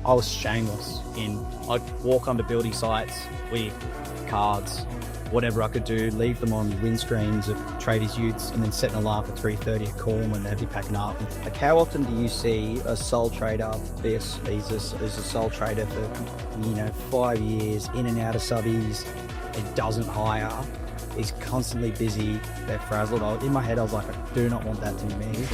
I was shameless I'd walk onto building sites with cards, whatever I could do, leave them on windscreens of tradies utes and then set an alarm for 3:30 at call when they'd be packing up. Like, how often do you see a sole trader, he's a sole trader for, 5 years, in and out of subbies, it doesn't hire, is constantly busy, they're frazzled. In my head, I was like, I do not want that to be me.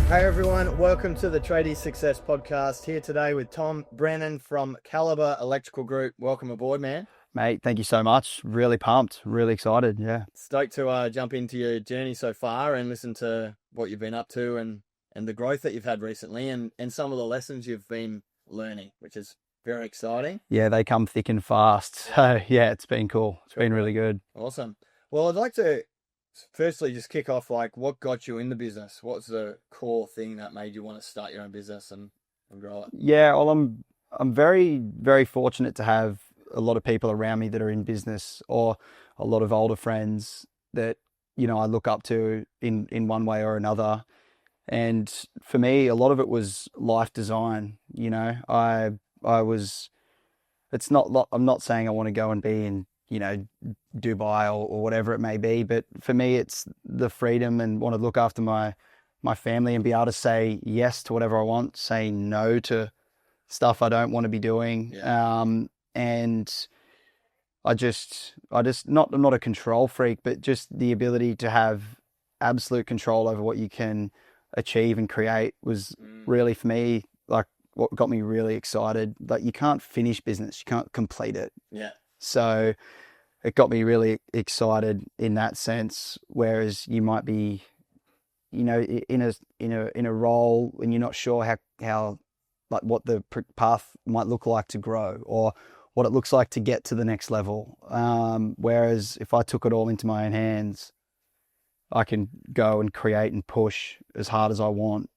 Hey everyone, welcome to the Tradies Success Podcast. Here today with Tom Brennan from Calibre Electrical Group. Welcome aboard, man. Mate, thank you so much. Really pumped, really excited, yeah. Stoked to jump into your journey so far and listen to what you've been up to and the growth that you've had recently and some of the lessons you've been learning, which is very exciting. Yeah, they come thick and fast. So yeah, it's been cool. It's been really good. Awesome. Well, I'd like to firstly just kick off, like, what got you in the business? What's the core thing that made you want to start your own business and grow it? Yeah, well, I'm very, very fortunate to have a lot of people around me that are in business, or a lot of older friends that, I look up to in one way or another. And for me, a lot of it was life design. I'm not saying I want to go and be in, Dubai or whatever it may be, but for me, it's the freedom and want to look after my family and be able to say yes to whatever I want, say no to stuff I don't want to be doing. Yeah. And I'm not a control freak, but just the ability to have absolute control over what you can achieve and create was really, for me, like what got me really excited. Like, you can't finish business, you can't complete it. Yeah. So it got me really excited in that sense. Whereas you might be, in a role and you're not sure how like what the path might look like to grow, or what it looks like to get to the next level. Whereas if I took it all into my own hands, I can go and create and push as hard as I want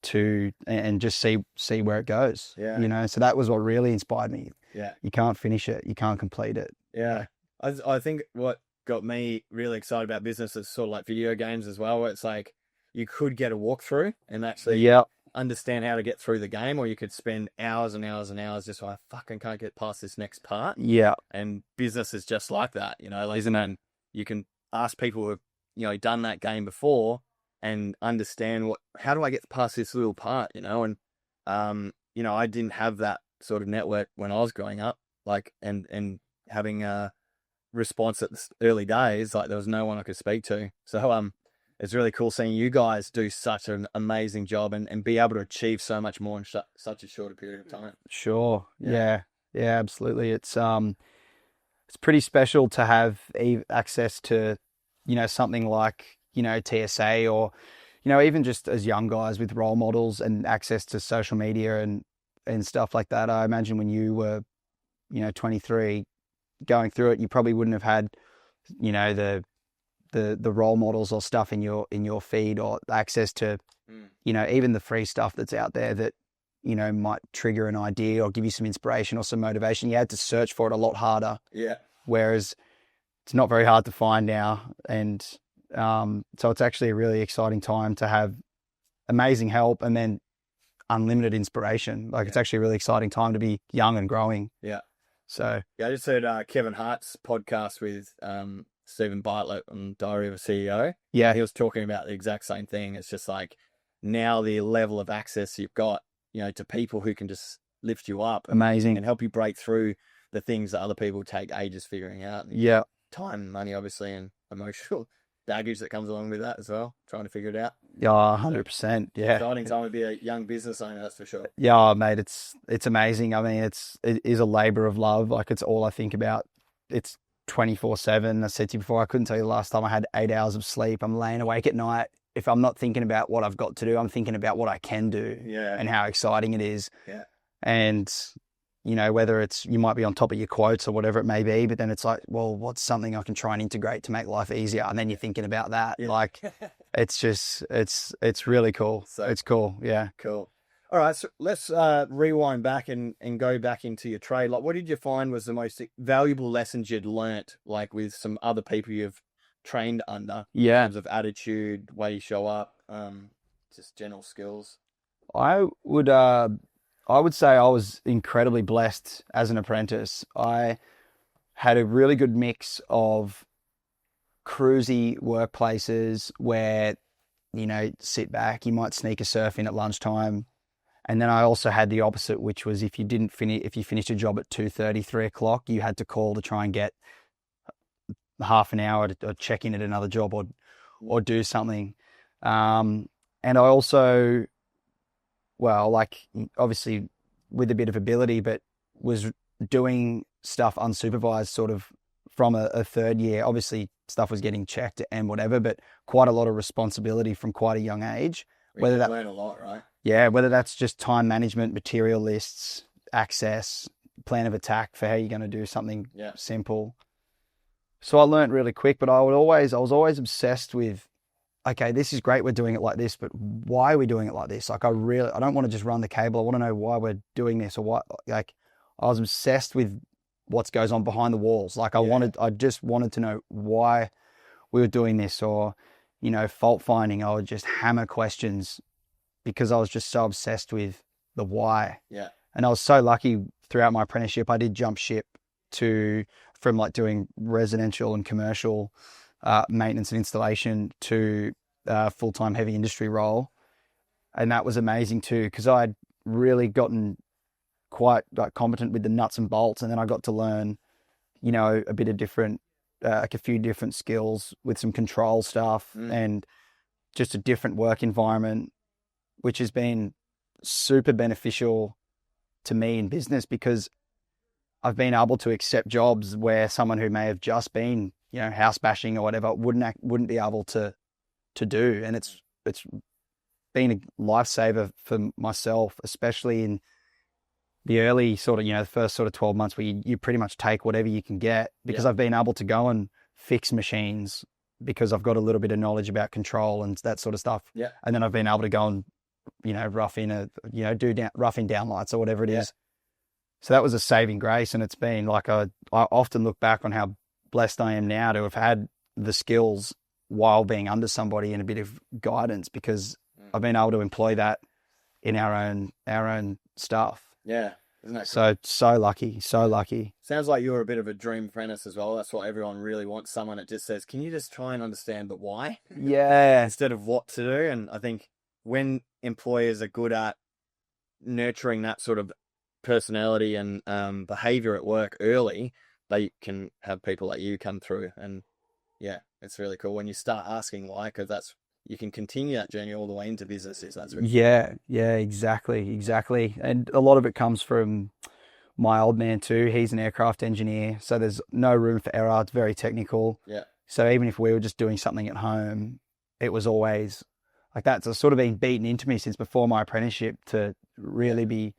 to, and just see where it goes. Yeah. So that was what really inspired me. Yeah. You can't finish it, you can't complete it. Yeah. I think what got me really excited about business is sort of like video games as well, where it's like you could get a walkthrough and actually understand how to get through the game, or you could spend hours and hours and hours just like, I fucking can't get past this next part. Yeah. And business is just like that, isn't it? And you can ask people who have, done that game before and understand how do I get past this little part, and, I didn't have that sort of network when I was growing up, like, and having a response at the early days, like there was no one I could speak to. So, it's really cool seeing you guys do such an amazing job and be able to achieve so much more in such a shorter period of time. Sure. Yeah, absolutely. It's pretty special to have access to, something like, TSA, or, even just as young guys with role models and access to social media and stuff like that. I imagine when you were, 23 going through it, you probably wouldn't have had, the role models or stuff in your feed, or access to, even the free stuff that's out there that, might trigger an idea or give you some inspiration or some motivation. You had to search for it a lot harder. Yeah. Whereas it's not very hard to find now. And so it's actually a really exciting time to have amazing help and then unlimited inspiration. Like, it's actually a really exciting time to be young and growing. Yeah. So yeah, I just heard Kevin Hart's podcast with Stephen Bartlett on Diary of a CEO. Yeah. He was talking about the exact same thing. It's just like, now the level of access you've got, to people who can just lift you up. Amazing. And help you break through the things that other people take ages figuring out. Yeah. Time, money, obviously, and emotional baggage that comes along with that as well, trying to figure it out. Yeah, 100%. Yeah. Exciting time to be a young business owner, that's for sure. Yeah, mate, it's amazing. I mean, it is a labor of love. Like, it's all I think about. It's 24/7. I said to you before, I couldn't tell you the last time I had 8 hours of sleep. I'm laying awake at night. If I'm not thinking about what I've got to do, I'm thinking about what I can do. Yeah. And how exciting it is. Yeah. And, whether it's, you might be on top of your quotes or whatever it may be, but then it's like, well, what's something I can try and integrate to make life easier? And then you're thinking about that. Yeah. Like, it's just, it's really cool. So it's cool. Yeah. Cool. All right. So let's rewind back and go back into your trade. Like, what did you find was the most valuable lessons you'd learnt, like with some other people you've trained under? Yeah. In terms of attitude, way you show up, just general skills? I would say I was incredibly blessed as an apprentice. I had a really good mix of cruisy workplaces where, sit back, you might sneak a surf in at lunchtime. And then I also had the opposite, which was if you finished a job at 2:30, 3:00, you had to call to try and get half an hour to check in at another job or do something. And I also, obviously with a bit of ability, but was doing stuff unsupervised sort of from a third year. Obviously stuff was getting checked and whatever, but quite a lot of responsibility from quite a young age. Whether that learn a lot, right? Yeah, whether that's just time management, material lists, access, plan of attack for how you're going to do something simple. So I learned really quick, but I was always obsessed with, okay, this is great, we're doing it like this, but why are we doing it like this? Like I don't want to just run the cable. I want to know why we're doing this, or what. Like I was obsessed with what goes on behind the walls. Like I just wanted to know why we were doing this, or, fault finding. I would just hammer questions because I was just so obsessed with the why. Yeah. And I was so lucky throughout my apprenticeship. I did jump ship from like doing residential and commercial maintenance and installation to full-time heavy industry role. And that was amazing too, because I'd really gotten quite competent with the nuts and bolts. And then I got to learn, a bit of different, a few different skills with some control stuff and just a different work environment, which has been super beneficial to me in business, because I've been able to accept jobs where someone who may have just been, house bashing or whatever wouldn't be able to do. And it's been a lifesaver for myself, especially in the early sort of, the first sort of 12 months where you pretty much take whatever you can get, because I've been able to go and fix machines because I've got a little bit of knowledge about control and that sort of stuff. Yeah. And then I've been able to go and, rough in downlights or whatever it is. So that was a saving grace. And it's been like, I often look back on how blessed I am now to have had the skills while being under somebody and a bit of guidance, because I've been able to employ that in our own stuff. Yeah. Isn't that cool? So lucky. Sounds like you're a bit of a dream apprentice as well. That's what everyone really wants. Someone that just says, can you just try and understand the why? Yeah. Instead of what to do. And I think when employers are good at nurturing that sort of personality and behavior at work early, they can have people like you come through. And yeah, it's really cool when you start asking why, because you can continue that journey all the way into businesses. That's really cool. Yeah, exactly. And a lot of it comes from my old man too. He's an aircraft engineer, so there's no room for error. It's very technical. Yeah. So even if we were just doing something at home, it was always like that. So it's sort of been beaten into me since before my apprenticeship to really be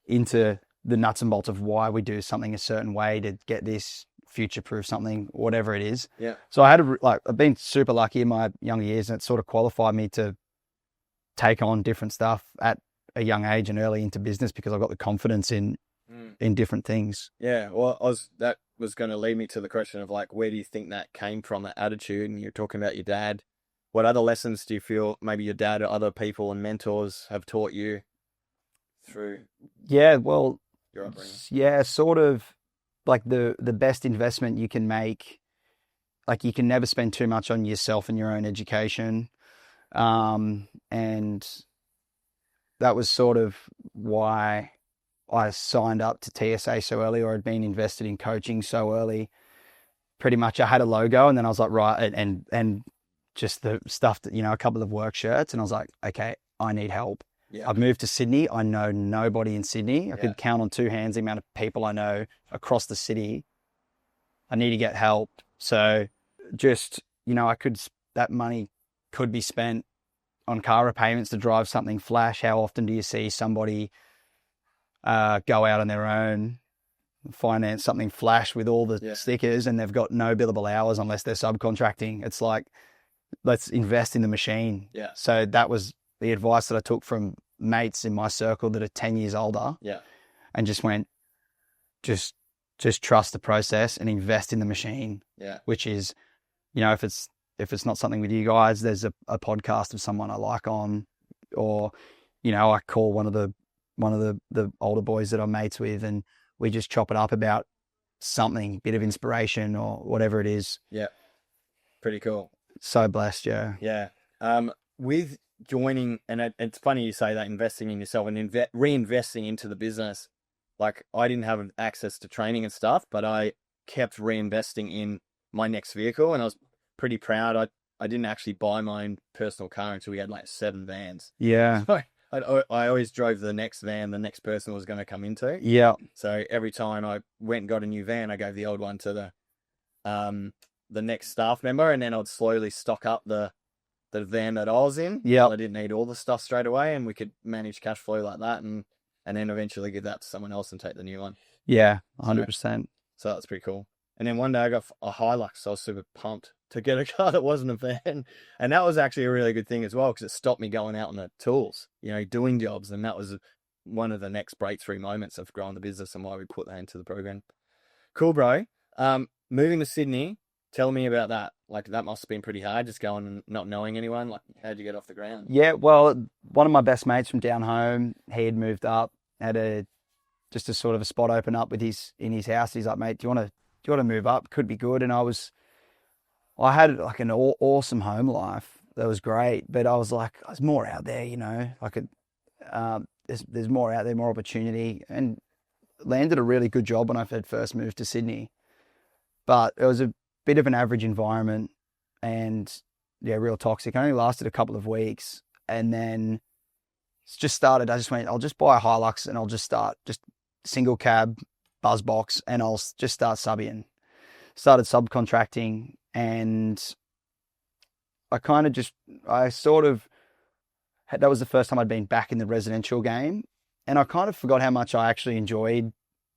into the nuts and bolts of why we do something a certain way to get this future-proof something, whatever it is. Yeah. So I've been super lucky in my younger years, and it sort of qualified me to take on different stuff at a young age and early into business, because I've got the confidence in different things. Yeah. Well, that was going to lead me to the question of like, where do you think that came from, that attitude? And you're talking about your dad. What other lessons do you feel maybe your dad or other people and mentors have taught you through? Yeah. Well, your upbringing? Yeah, sort of like the best investment you can make. Like you can never spend too much on yourself and your own education. And that was sort of why I signed up to TSA so early, or had been invested in coaching so early. Pretty much I had a logo, and then I was like, right. And just the stuff that, a couple of work shirts, and I was like, okay, I need help. Yeah. I've moved to Sydney. I know nobody in Sydney. I could count on two hands the amount of people I know across the city. I need to get help. So just, that money could be spent on car repayments to drive something flash. How often do you see somebody go out on their own, finance something flash with all the stickers, and they've got no billable hours unless they're subcontracting? It's like, let's invest in the machine. Yeah. So that was the advice that I took from mates in my circle that are 10 years older. Yeah. And just went, just trust the process and invest in the machine. Yeah. Which is, if it's not something with you guys, there's a podcast of someone I like on or, you know, I call one of the older boys that I'm mates with, and we just chop it up about something, bit of inspiration or whatever it is. Yeah. Pretty cool. So blessed, yeah. Yeah. With joining, and it's funny you say that, investing in yourself and reinvesting into the business. Like, I didn't have access to training and stuff, but I kept reinvesting in my next vehicle, and I was pretty proud. I didn't actually buy my own personal car until we had like 7 vans. Yeah. So I always drove the next van the next person was going to come into. Yeah. So every time I went and got a new van, I gave the old one to the next staff member, and then I'd slowly stock up the van that I was in. Yeah. I didn't need all the stuff straight away, and we could manage cash flow like that, and then eventually give that to someone else and take the new one. Yeah, 100%. So that's pretty cool. And then one day I got a Hilux, so I was super pumped to get a car that wasn't a van. And that was actually a really good thing as well, because it stopped me going out on the tools, you know, doing jobs. And that was one of the next breakthrough moments of growing the business and why we put that into the program. Cool, bro. Moving to Sydney, tell me about that. Like, that must have been pretty hard, just going and not knowing anyone. Like, how'd you get off the ground? Yeah, well, one of my best mates from down home, he had moved up, had just a sort of a spot open up in his house. He's like, mate, do you want to move up? Could be good. And I had like an awesome home life. That was great. But I was like, there's more out there, you know, there's more out there, more opportunity, and landed a really good job when I had first moved to Sydney. But it was a bit of an average environment, and yeah, real toxic. It only lasted a couple of weeks, and then it's just started. I just went, I'll just buy a Hilux and I'll just start just single cab buzz box, and I'll just start subbing. Started subcontracting, and that was the first time I'd been back in the residential game, and I kind of forgot how much I actually enjoyed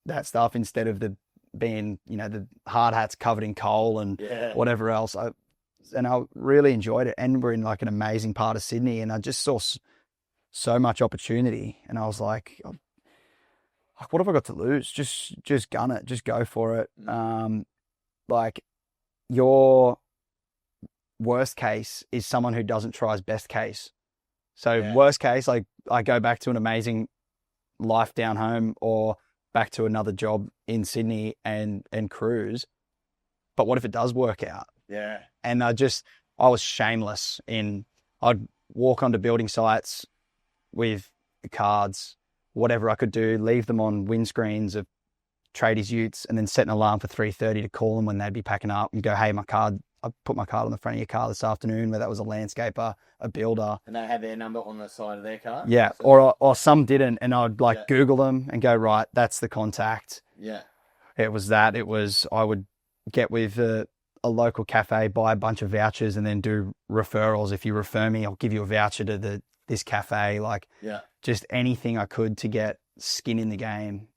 that stuff instead of being, you know, the hard hats covered in coal and whatever else. I really enjoyed it, and we're in like an amazing part of Sydney, and I just saw so much opportunity, and I was like, what have I got to lose? Just gun it, just go for it. Like, your worst case is someone who doesn't try his best case. So worst case, like, I go back to an amazing life down home, or back to another job in Sydney and cruise. But what if it does work out? Yeah. And I was shameless I'd walk onto building sites with cards, whatever I could do, leave them on windscreens of tradies utes, and then set an alarm for 3:30 to call them when they'd be packing up and go, hey, I put my card on the front of your car this afternoon, whether that was a landscaper, a builder. And they had their number on the side of their car? Yeah, or some didn't, and I'd Google them and go, right, that's the contact. Yeah. It was that. I would get with a local cafe, buy a bunch of vouchers, and then do referrals. If you refer me, I'll give you a voucher to this cafe. Like, just anything I could to get skin in the game.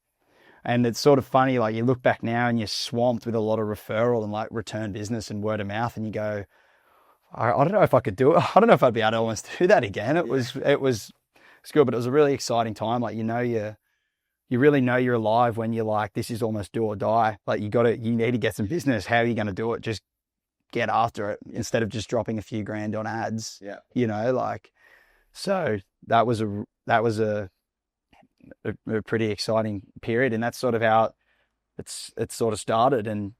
And it's sort of funny, like, you look back now and you're swamped with a lot of referral and like return business and word of mouth, and you go, I don't know if I could do it. I don't know if I'd be able to almost do that again. It was good, but it was a really exciting time. Like, you really know you're alive when you're like, this is almost do or die. Like, you need to get some business. How are you going to do it? Just get after it instead of just dropping a few grand on ads. Yeah. You know, like, so that was a pretty exciting period, and that's sort of how it's sort of started. And,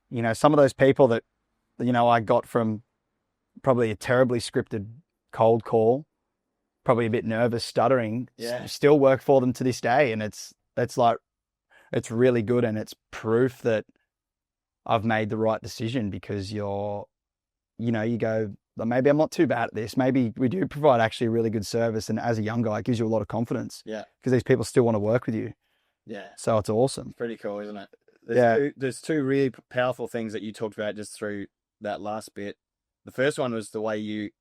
you know, some of those people that, you know, I got from probably a terribly scripted cold call, probably a bit nervous, stuttering, still work for them to this day. And it's really good, and it's proof that I've made the right decision, because you go, maybe I'm not too bad at this. Maybe we do provide actually a really good service. And as a young guy, it gives you a lot of confidence. Yeah. Because these people still want to work with you. Yeah. So it's awesome. Pretty cool, isn't it? There's two really powerful things that you talked about just through that last bit. The first one was the way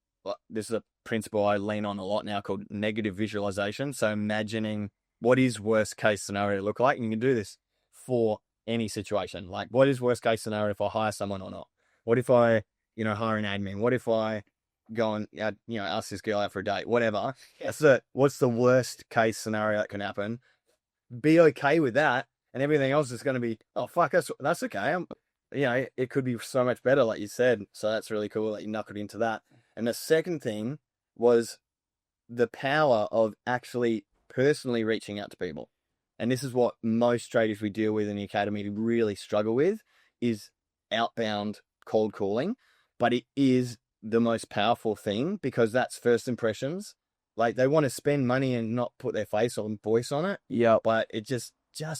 this is a principle I lean on a lot now, called negative visualization. So imagining what is worst case scenario look like. And you can do this for any situation. Like, what is worst case scenario if I hire someone or not? What if I, hire an admin? What if I go and, ask this girl out for a date? Whatever. What's the worst case scenario that can happen? Be okay with that, and everything else is going to be, oh, fuck, that's okay. It could be so much better, like you said. So that's really cool that you knuckled into that. And the second thing was the power of actually personally reaching out to people. And this is what most tradies we deal with in the academy really struggle with, is outbound cold calling. But it is the most powerful thing, because that's first impressions. Like, they want to spend money and not put their face or voice on it. Yeah. But it just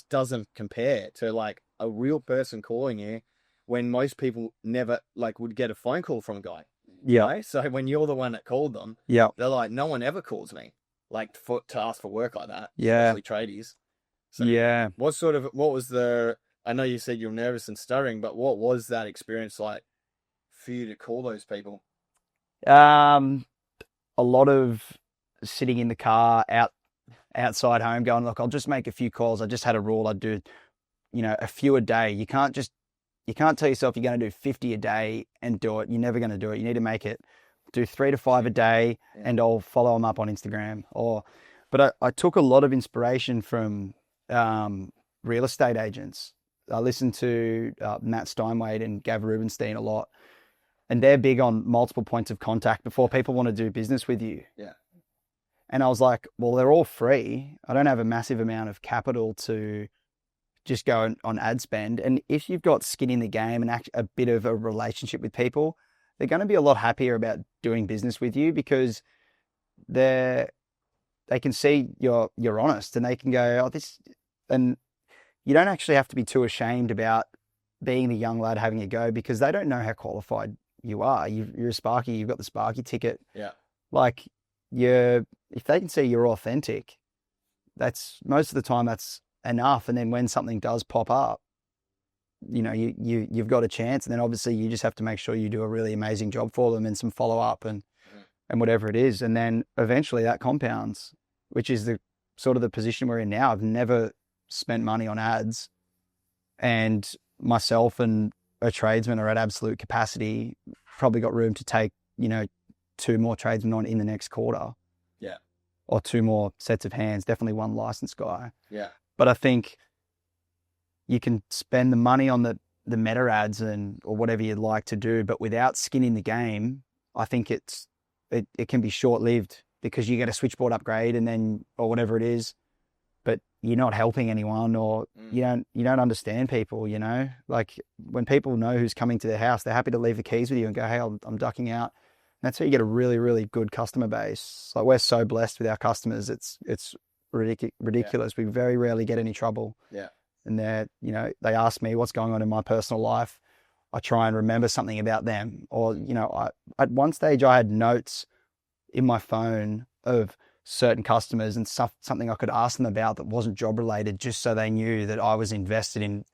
doesn't compare to like a real person calling you, when most people never like would get a phone call from a guy. Yeah. Right? So when you're the one that called them, Yeah. they're like, no one ever calls me like to ask for work like that. Yeah. Especially tradies. So Yeah. I know you said you're nervous and stuttering, but what was that experience like for you to call those people? A lot of sitting in the car outside home going, look, I'll just make a few calls. I just had a rule. I'd do, a few a day. You can't tell yourself you're going to do 50 a day and do it. You're never going to do it. You need to make it do 3 to 5 a day, and I'll follow them up on Instagram. But I took a lot of inspiration from real estate agents. I listened to Matt Steinway and Gav Rubenstein a lot, and they're big on multiple points of contact before people want to do business with you. Yeah. And I was like, well, they're all free. I don't have a massive amount of capital to just go on ad spend. And if you've got skin in the game and a bit of a relationship with people, they're going to be a lot happier about doing business with you, because they can see you're honest, and they can go, and you don't actually have to be too ashamed about being the young lad having a go, because they don't know how qualified you are. You're a sparky. You've got the sparky ticket. Yeah. Like, if they can see you're authentic, that's most of the time that's enough. And then when something does pop up, you've got a chance. And then obviously you just have to make sure you do a really amazing job for them and some follow up and whatever it is. And then eventually that compounds, which is the sort of the position we're in now. I've never spent money on ads, and myself and a tradesman are at absolute capacity. Probably got room to take, 2 more tradesmen on in the next quarter. Yeah. Or 2 more sets of hands, definitely 1 licensed guy. Yeah. But I think you can spend the money on the meta ads or whatever you'd like to do, but without skin in the game, I think it can be short-lived, because you get a switchboard upgrade or whatever it is, but you're not helping anyone, or you don't understand people, like when people know who's coming to their house, they're happy to leave the keys with you and go, hey, I'm ducking out. And that's how you get a really, really good customer base. Like, we're so blessed with our customers. It's ridiculous. Yeah. We very rarely get any trouble. Yeah. And they ask me what's going on in my personal life. I try and remember something about them. Or, at one stage I had notes in my phone of certain customers and something I could ask them about that wasn't job related, just so they knew that I was invested in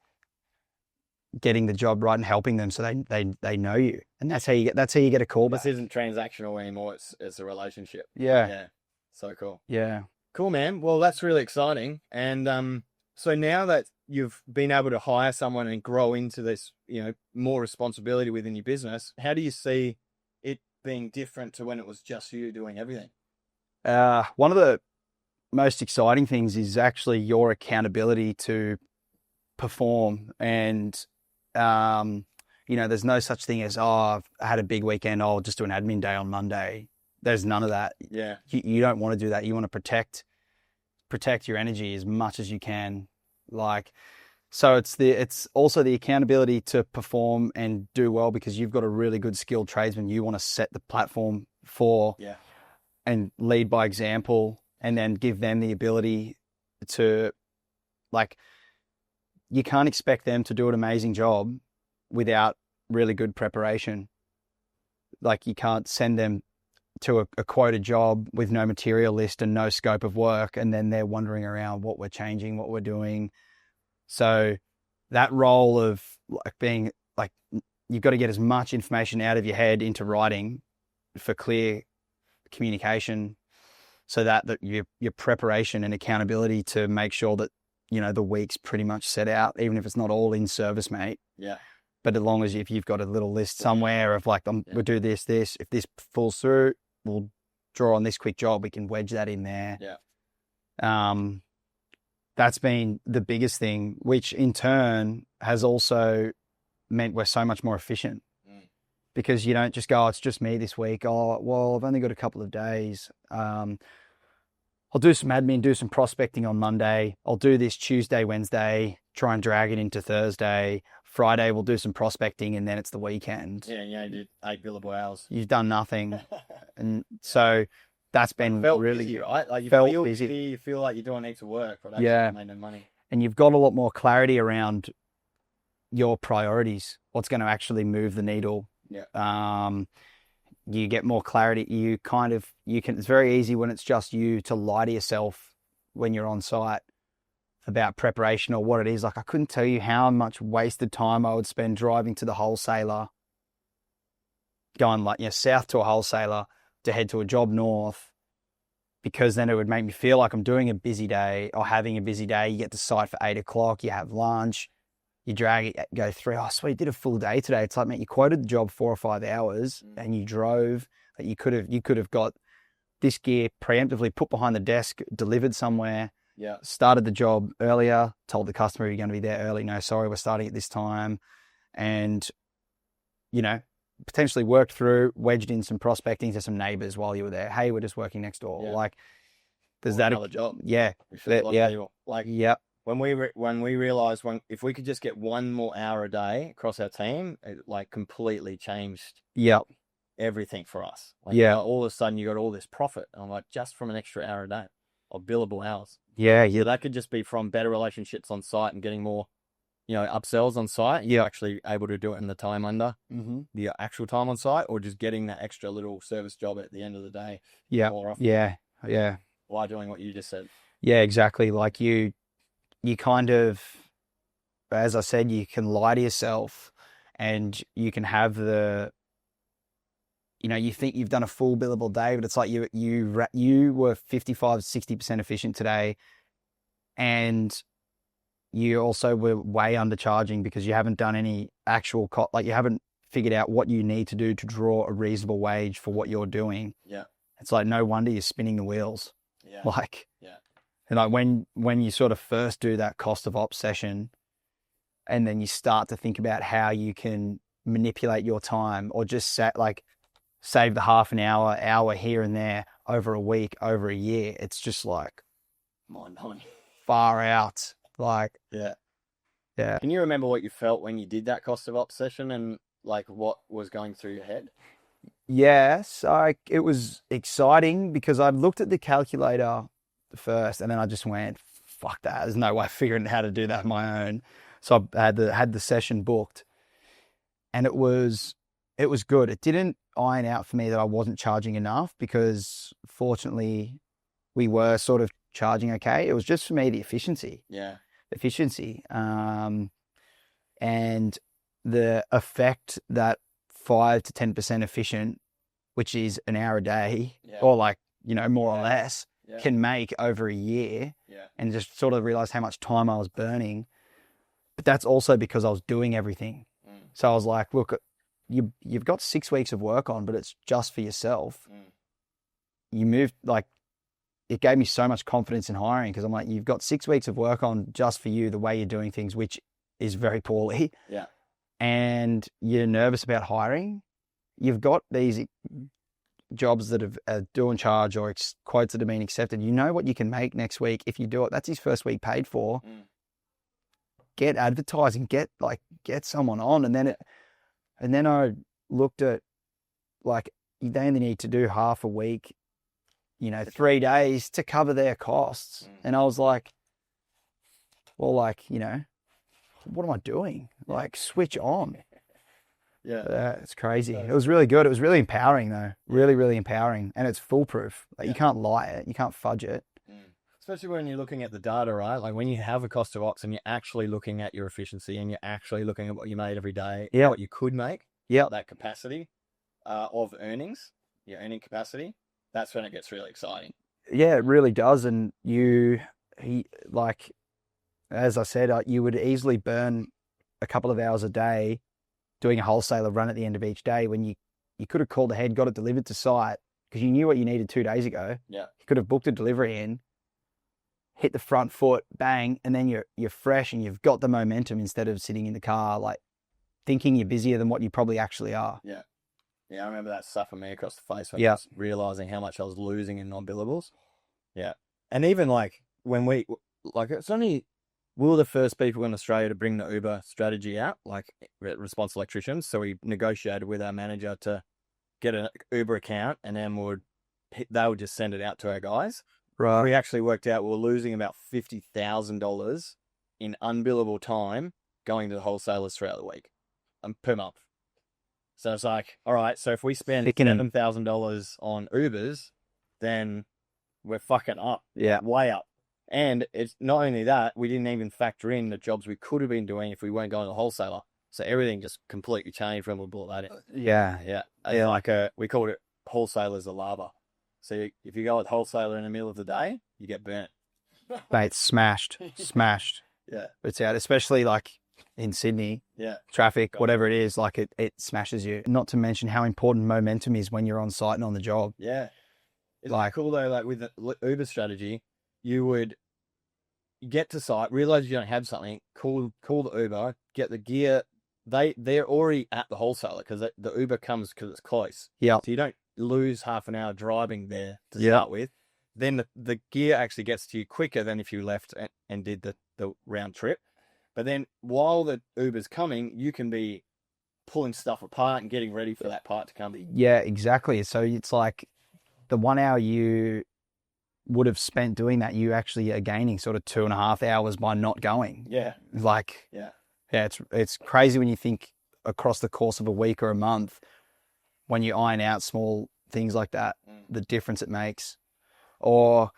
getting the job right and helping them, so they know you. And that's how you get a call back. This isn't transactional anymore. It's a relationship. Yeah. Yeah. So cool. Yeah. Cool, man. Well, that's really exciting. And so now that you've been able to hire someone and grow into this, more responsibility within your business, how do you see it being different to when it was just you doing everything? One of the most exciting things is actually your accountability to perform. And, there's no such thing as, I had a big weekend, I'll just do an admin day on Monday. There's none of that. Yeah. You don't want to do that. You want to protect your energy as much as you can. So it's also the accountability to perform and do well, because you've got a really good skilled tradesman you want to set the platform for. Yeah. And lead by example, and then give them the ability to, you can't expect them to do an amazing job without really good preparation. You can't send them to a quoted job with no material list and no scope of work, and then they're wondering around what we're changing, what we're doing. So that role of being you've got to get as much information out of your head into writing for clear communication, so that your preparation and accountability to make sure that the week's pretty much set out, even if it's not all in service, mate. Yeah. But as long as if you've got a little list somewhere of we'll do this, if this falls through, we'll draw on this quick job, we can wedge that in there. Yeah. That's been the biggest thing, which in turn has also meant we're so much more efficient, because you don't just go, oh, it's just me this week. Oh, well, I've only got a couple of days. I'll do some admin, do some prospecting on Monday. I'll do this Tuesday, Wednesday, try and drag it into Thursday. Friday, we'll do some prospecting, and then it's the weekend. Yeah, you did 8 billable hours. You've done nothing. And so that's been felt really busy, right? Like you felt feel busy. busy, you feel like you're doing heaps of work, but actually Yeah. made no money. And you've got a lot more clarity around your priorities, what's going to actually move the needle. Yeah. You get more clarity. It's very easy when it's just you to lie to yourself when you're on site about preparation or what it is. Like, I couldn't tell you how much wasted time I would spend driving to the wholesaler, going like, south to a wholesaler to head to a job north, because then it would make me feel like I'm doing a busy day or having a busy day. You get to site for 8 o'clock, you have lunch, you drag it, go through. Oh, sweet, you did a full day today. It's like, mate, you quoted the job 4 or 5 hours and you drove. That you could have got this gear preemptively put behind the desk, delivered somewhere. Yeah. Started the job earlier, told the customer you're going to be there early. No, sorry, we're starting at this time. And, potentially worked through, wedged in some prospecting to some neighbors while you were there. Hey, we're just working next door. Yeah. Like, there's Or that. another job. Yeah. Yeah. Like, yeah. when we realized if we could just get 1 more hour a day across our team, it like completely changed Yeah. everything for us. Like, Yeah. all of a sudden you got all this profit. And I'm like, just from an extra hour a day of billable hours. Yeah. So that could just be from better relationships on site and getting more, upsells on site. Yeah. You're actually able to do it in the time under the actual time on site, or just getting that extra little service job at the end of the day. Yeah. More often. Yeah. Yeah. While doing what you just said. Yeah, exactly. Like you kind of, as I said, you can lie to yourself and you can have you think you've done a full billable day, but it's like you were 55, 60% efficient today, and you also were way undercharging because you haven't done any actual you haven't figured out what you need to do to draw a reasonable wage for what you're doing. Yeah. It's like, no wonder you're spinning the wheels. Yeah. Yeah. And like when you sort of first do that cost of ops session, and then you start to think about how you can manipulate your time or just save the half an hour here and there over a week, over a year, it's just like mind-blowing. Far out. Like, yeah. Can you remember what you felt when you did that cost of ops session and like what was going through your head? Yes, it was exciting because I looked at the calculator first and then I just went, fuck that. There's no way of figuring out how to do that on my own. So I had the session booked, and it was good. It didn't iron out for me that I wasn't charging enough, because fortunately we were sort of charging okay. It was just for me the efficiency. Yeah. And the effect that 5 to 10% efficient, which is an hour a day, or more or less, can make over a year, and just sort of realize how much time I was burning. But that's also because I was doing everything. So I was like, look, you've got 6 weeks of work on, but it's just for yourself. You moved, it gave me so much confidence in hiring, because I'm like, you've got 6 weeks of work on just for you, the way you're doing things, which is very poorly. Yeah. And you're nervous about hiring. You've got these jobs that are due and charge, or quotes that have been accepted. You know what you can make next week if you do it. That's his first week paid for. Get advertising, get someone on. And then I looked at, they only need to do half a week, 3 days to cover their costs. And I was like, well, what am I doing? Switch on. Yeah. It's crazy. It was really good. It was really empowering though. Really, really empowering. And it's foolproof. You can't lie it. You can't fudge it. Especially when you're looking at the data, right? Like when you have a cost of ops and you're actually looking at your efficiency and you're actually looking at what you made every day, what you could make, that capacity of earnings, your earning capacity, that's when it gets really exciting. Yeah, it really does. And as I said, you would easily burn a couple of hours a day doing a wholesaler run at the end of each day, when you could have called ahead, got it delivered to site because you knew what you needed 2 days ago. Yeah. You could have booked a delivery in, hit the front foot, bang, and then you're fresh and you've got the momentum, instead of sitting in the car thinking you're busier than what you probably actually are. Yeah. Yeah, I remember that slapping me across the face when Yeah. I was realizing how much I was losing in non-billables. Yeah. And even like when we were the first people in Australia to bring the Uber strategy out, like responsible electricians. So we negotiated with our manager to get an Uber account, and then they would just send it out to our guys. Right. We actually worked out we were losing about $50,000 in unbillable time going to the wholesalers throughout the week, per month. So it's like, all right, so if we spend $7,000 on Ubers, then we're fucking up. Yeah. Way up. And it's not only that, we didn't even factor in the jobs we could have been doing if we weren't going to the wholesaler. So everything just completely changed when we brought that in. Yeah. Yeah. Like we called it wholesalers a lava. So if you go with wholesaler in the middle of the day, you get burnt. Mate, smashed. Yeah. It's out, especially like in Sydney. Yeah. Traffic, whatever it is, like it smashes you. Not to mention how important momentum is when you're on site and on the job. Yeah. It's like cool though, like with the Uber strategy, you would get to site, realize you don't have something, call the Uber, get the gear. They're already at the wholesaler because the Uber comes because it's close. Yeah. So you don't lose half an hour driving there to start with. Then the gear actually gets to you quicker than if you left and did the round trip. But then while the Uber's coming, you can be pulling stuff apart and getting ready for that part to come. Yeah, exactly. So it's like the 1 hour you would have spent doing that, you actually are gaining sort of 2.5 hours by not going. Yeah. Like, yeah, it's crazy when you think across the course of a week or a month, when you iron out small things like that, the difference it makes. Or,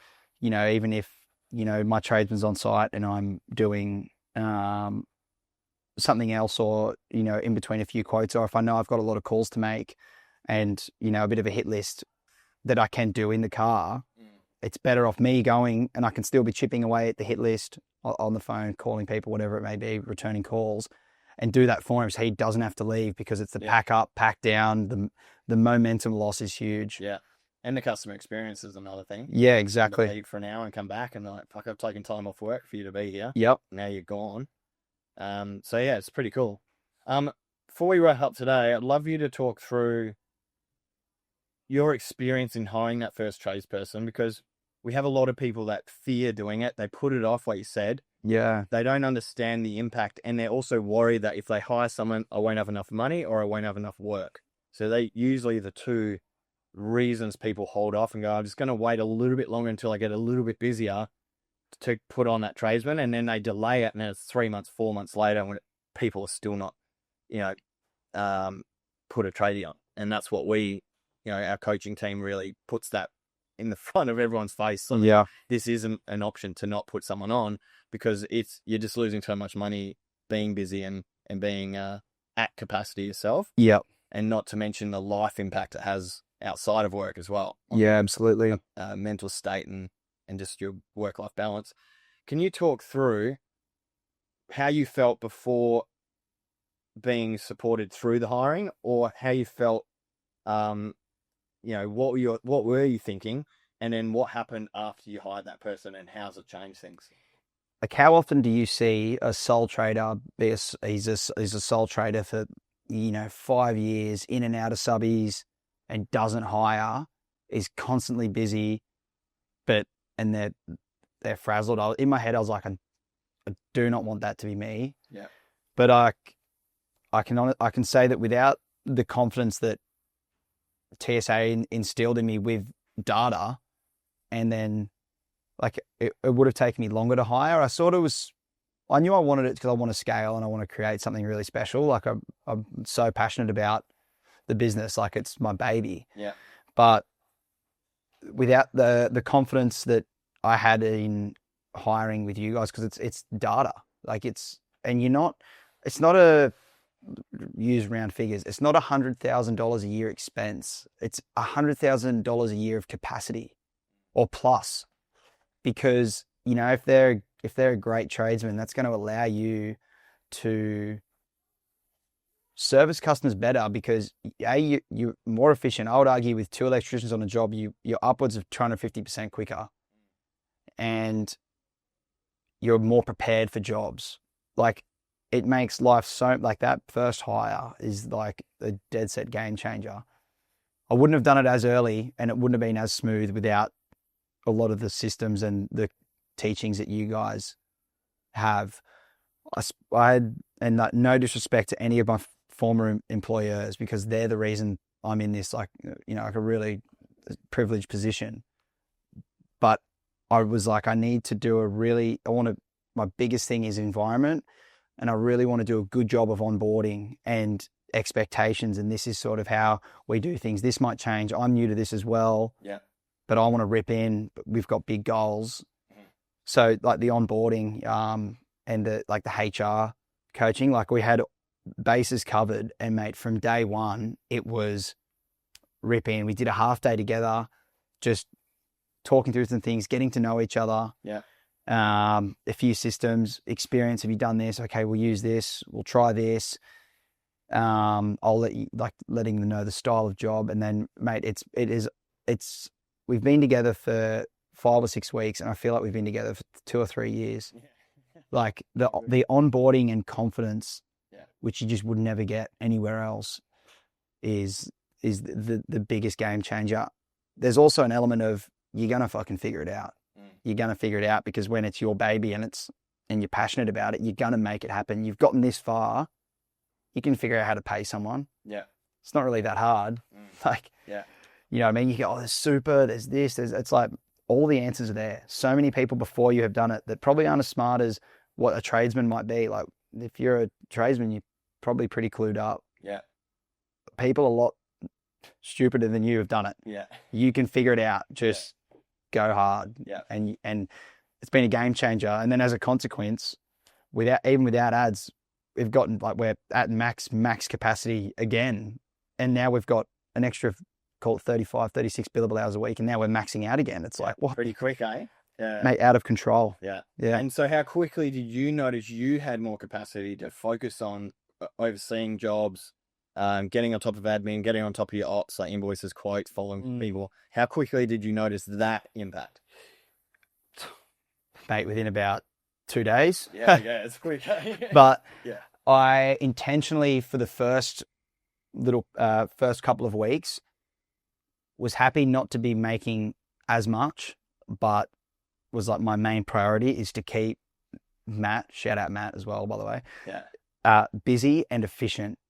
even if, my tradesman's on site and I'm doing something else, or, in between a few quotes, or if I know I've got a lot of calls to make and, a bit of a hit list that I can do in the car, it's better off me going, and I can still be chipping away at the hit list on the phone, calling people, whatever it may be, returning calls, and do that for him so he doesn't have to leave, because it's the pack up, pack down, the momentum loss is huge. Yeah. And the customer experience is another thing. Yeah, exactly. Leave for an hour and come back and like, fuck, I've taken time off work for you to be here. Yep. Now you're gone. So yeah, it's pretty cool. Before we wrap up today, I'd love you to talk through your experience in hiring that first tradesperson, because we have a lot of people that fear doing it. They put it off, like you said. Yeah. They don't understand the impact, and they're also worried that if they hire someone, I won't have enough money or I won't have enough work. So they usually the two reasons people hold off and go, I'm just going to wait a little bit longer until I get a little bit busier to put on that tradesman, and then they delay it, and then it's 3 months, 4 months later when people are still not, put a tradie on. And that's what our coaching team really puts that in the front of everyone's face. So yeah. This isn't an option to not put someone on, because you're just losing so much money being busy and being at capacity yourself. Yep. And not to mention the life impact it has outside of work as well. Yeah, absolutely. Mental state and just your work-life balance. Can you talk through how you felt before being supported through the hiring, or how you felt, what were you thinking, and then what happened after you hired that person, and how's it changed things? Like, how often do you see a sole trader he's a sole trader for 5 years, in and out of subbies, and doesn't hire, is constantly busy, and they're frazzled. In my head, I was like, I do not want that to be me. Yeah. But I can say that without the confidence that TSA instilled in me with data, and then it would have taken me longer to hire. I knew I wanted it because I want to scale and I want to create something really special. Like I'm so passionate about the business, like it's my baby. Yeah. But without the confidence that I had in hiring with you guys, because it's data, it's not a, use round figures, it's not $100,000 a year expense. It's $100,000 a year of capacity or plus, because if they're a great tradesman, that's going to allow you to service customers better, because you're more efficient. I would argue with 2 electricians on a job, you're upwards of 250% quicker, and you're more prepared for jobs. It makes life so, that first hire is like a dead set game changer. I wouldn't have done it as early, and it wouldn't have been as smooth without a lot of the systems and the teachings that you guys have. And like, no disrespect to any of my former employers, because they're the reason I'm in this, like, you know, like a really privileged position. But I was like, I need to do my biggest thing is environment, and I really want to do a good job of onboarding and expectations. And this is sort of how we do things. This might change. I'm new to this as well. Yeah. But I want to rip in, but we've got big goals. So like the onboarding, and the HR coaching, like we had bases covered, and mate, from day one, it was rip in. We did a half day together, just talking through some things, getting to know each other. Yeah. A few systems, experience. Have you done this? Okay, we'll use this. We'll try this. I'll letting them know the style of job. And then, mate, we've been together for 5 or 6 weeks, and I feel like we've been together for 2 or 3 years. Like the onboarding and confidence, which you just would never get anywhere else, is the biggest game changer. There's also an element of you're gonna fucking figure it out. You're gonna figure it out, because when it's your baby and you're passionate about it, you're gonna make it happen. You've gotten this far, you can figure out how to pay someone. Yeah, it's not really that hard. Like, yeah, you know what I mean? You go, oh, there's super, there's this, it's like all the answers are there. So many people before you have done it that probably aren't as smart as what a tradesman might be. Like, if you're a tradesman, you're probably pretty clued up. Yeah. People a lot stupider than you have done it. Yeah. You can figure it out. Just go hard. Yeah. And it's been a game changer. And then as a consequence, without ads, we've gotten, like, we're at max capacity again. And now we've got an extra, call it 35, 36 billable hours a week. And now we're maxing out again. It's like, what? Pretty quick, eh? Yeah. Mate, out of control. Yeah. Yeah. And so how quickly did you notice you had more capacity to focus on overseeing jobs, getting on top of admin, getting on top of your ops, like invoices, quotes, following people? How quickly did you notice that impact? Mate, within about 2 days. Yeah, it's quick. But yeah, I intentionally, for the first couple of weeks, was happy not to be making as much, but was like, my main priority is to keep Matt, shout out Matt as well, by the way, busy and efficient.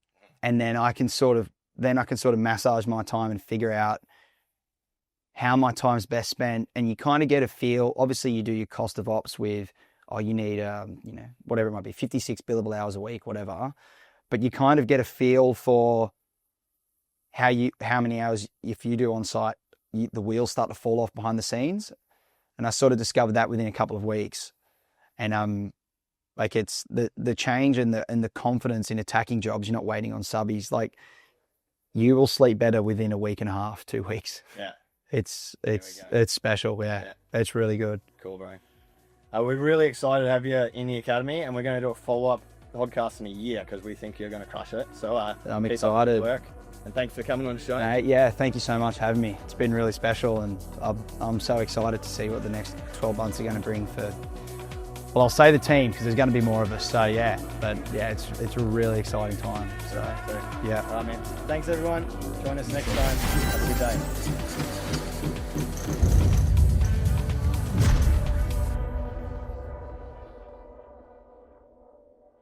And then I can sort of massage my time and figure out how my time's best spent. And you kind of get a feel. Obviously, you do your cost of ops with, you need, whatever it might be, 56 billable hours a week, whatever. But you kind of get a feel for how many hours, if you do on site, the wheels start to fall off behind the scenes. And I sort of discovered that within a couple of weeks. And like, it's the change and the confidence in attacking jobs. You're not waiting on subbies. Like, you will sleep better within a week and a half, 2 weeks. Yeah. It's special. Yeah. It's really good. Cool, bro. We're really excited to have you in the academy, and we're going to do a follow-up podcast in a year, because we think you're going to crush it. So I'm excited. Work. And thanks for coming on the show. Yeah, thank you so much for having me. It's been really special, and I'm so excited to see what the next 12 months are going to bring for, well, I'll say the team, because there's going to be more of us. So yeah, but yeah, it's a really exciting time. So yeah. All right, man. Thanks, everyone. Join us next time. Have a good day.